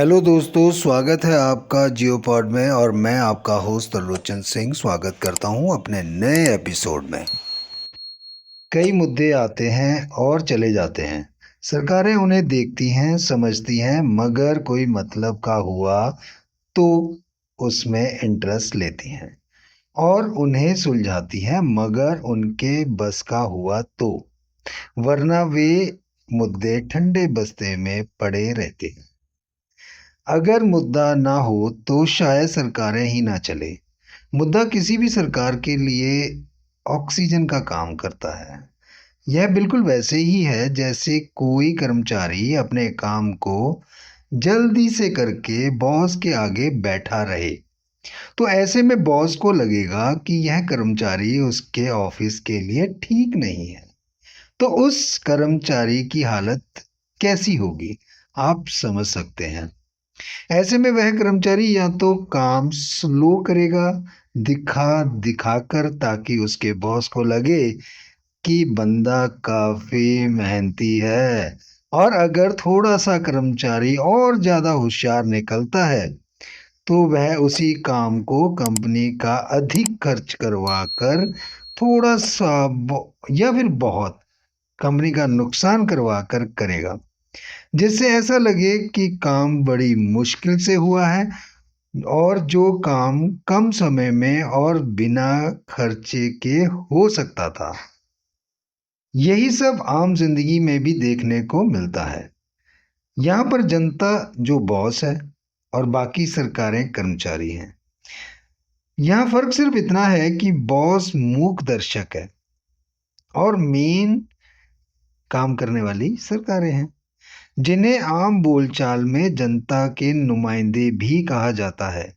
Hello दोस्तों, स्वागत है आपका जियोपॉड में। और मैं आपका होस्ट त्रिलोचन सिंह स्वागत करता हूं अपने नए एपिसोड में। कई मुद्दे आते हैं और चले जाते हैं। सरकारें उन्हें देखती हैं, समझती हैं, मगर कोई मतलब का हुआ तो उसमें इंटरेस्ट लेती हैं और उन्हें सुलझाती हैं, मगर उनके बस का हुआ तो। वरना वे मुद्दे ठंडे बस्ते में पड़े रहते हैं। अगर मुद्दा ना हो तो शायद सरकारें ही ना चले। मुद्दा किसी भी सरकार के लिए ऑक्सीजन का काम करता है। यह बिल्कुल वैसे ही है जैसे कोई कर्मचारी अपने काम को जल्दी से करके बॉस के आगे बैठा रहे। तो ऐसे में बॉस को लगेगा कि यह कर्मचारी उसके ऑफिस के लिए ठीक नहीं है। तो उस कर्मचारी की हालत कैसी होगी, आप समझ सकते हैं। ऐसे में वह कर्मचारी या तो काम स्लो करेगा, दिखा दिखाकर, ताकि उसके बॉस को लगे कि बंदा काफी मेहनती है। और अगर थोड़ा सा कर्मचारी और ज्यादा होशियार निकलता है तो वह उसी काम को कंपनी का अधिक खर्च करवा कर थोड़ा सा या फिर बहुत कंपनी का नुकसान करवा कर करेगा, जिससे ऐसा लगे कि काम बड़ी मुश्किल से हुआ है और जो काम कम समय में और बिना खर्चे के हो सकता था। यही सब आम जिंदगी में भी देखने को मिलता है। यहाँ पर जनता जो बॉस है और बाकी सरकारें कर्मचारी हैं। यहाँ फर्क सिर्फ इतना है कि बॉस मूक दर्शक है और मेन काम करने वाली सरकारें हैं, जिन्हें आम बोलचाल में जनता के नुमाइंदे भी कहा जाता है,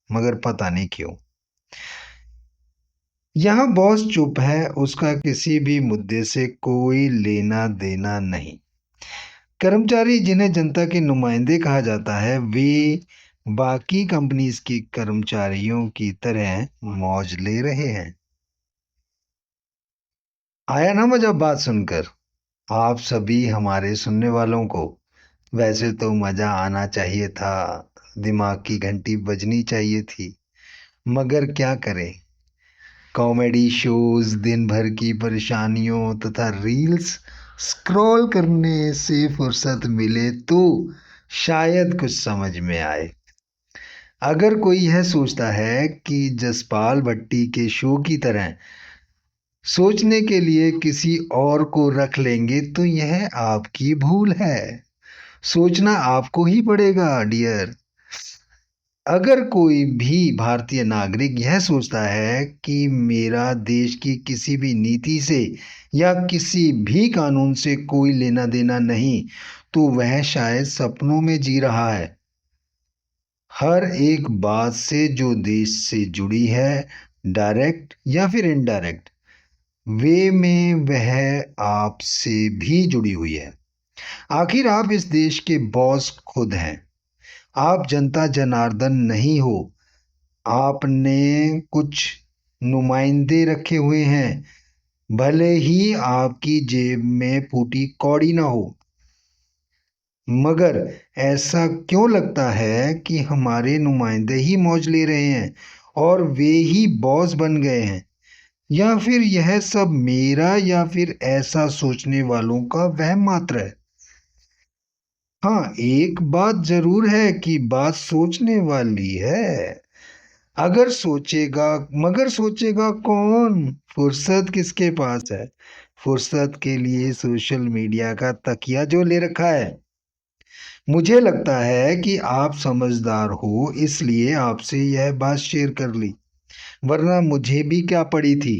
मगर पता नहीं क्यों। यहाँ बॉस चुप है, उसका किसी भी मुद्दे से कोई लेना देना नहीं। कर्मचारी, जिन्हें जनता के नुमाइंदे कहा जाता है, वे बाकी कंपनीज के कर्मचारियों की तरह मौज ले रहे हैं। आया ना मजा बात सुनकर आप सभी हमारे सुनने वालों को? वैसे तो मजा आना चाहिए था, दिमाग की घंटी बजनी चाहिए थी, मगर क्या करें। कॉमेडी शोज, दिन भर की परेशानियों तथा रील्स स्क्रॉल करने से फुर्सत मिले तो शायद कुछ समझ में आए। अगर कोई यह सोचता है कि जसपाल भट्टी के शो की तरह सोचने के लिए किसी और को रख लेंगे तो यह आपकी भूल है। सोचना आपको ही पड़ेगा डियर। अगर कोई भी भारतीय नागरिक यह सोचता है कि मेरा देश की किसी भी नीति से या किसी भी कानून से कोई लेना देना नहीं, तो वह शायद सपनों में जी रहा है। हर एक बात से जो देश से जुड़ी है, डायरेक्ट या फिर इनडायरेक्ट वे में, वह आपसे भी जुड़ी हुई है। आखिर आप इस देश के बॉस खुद हैं। आप जनता जनार्दन नहीं हो। आपने कुछ नुमाइंदे रखे हुए हैं, भले ही आपकी जेब में फूटी कौड़ी ना हो। मगर ऐसा क्यों लगता है कि हमारे नुमाइंदे ही मौज ले रहे हैं और वे ही बॉस बन गए हैं? या फिर यह सब मेरा या फिर ऐसा सोचने वालों का वहम मात्र है? हाँ, एक बात जरूर है कि बात सोचने वाली है। अगर सोचेगा, मगर सोचेगा कौन? फुर्सत किसके पास है? फुर्सत के लिए सोशल मीडिया का तकिया जो ले रखा है। मुझे लगता है कि आप समझदार हो, इसलिए आपसे यह बात शेयर कर ली, वरना मुझे भी क्या पड़ी थी।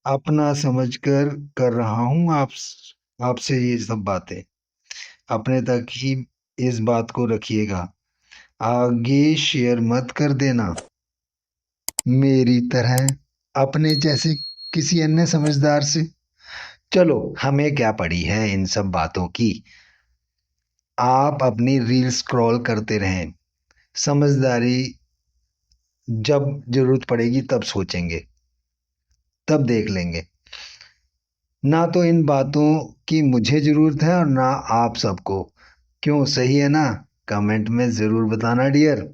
अपना समझकर कर रहा हूं आपसे ये सब बातें। अपने तक ही इस बात को रखिएगा, आगे शेयर मत कर देना मेरी तरह अपने जैसे किसी अन्य समझदार से। चलो, हमें क्या पड़ी है इन सब बातों की। आप अपनी रील स्क्रॉल करते रहें। समझदारी जब जरूरत पड़ेगी तब सोचेंगे, तब देख लेंगे। ना तो इन बातों की मुझे जरूरत है और ना आप सबको। क्यों, सही है ना? कमेंट में ज़रूर बताना डियर।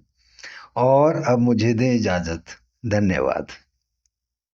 और अब मुझे दें इजाज़त। धन्यवाद।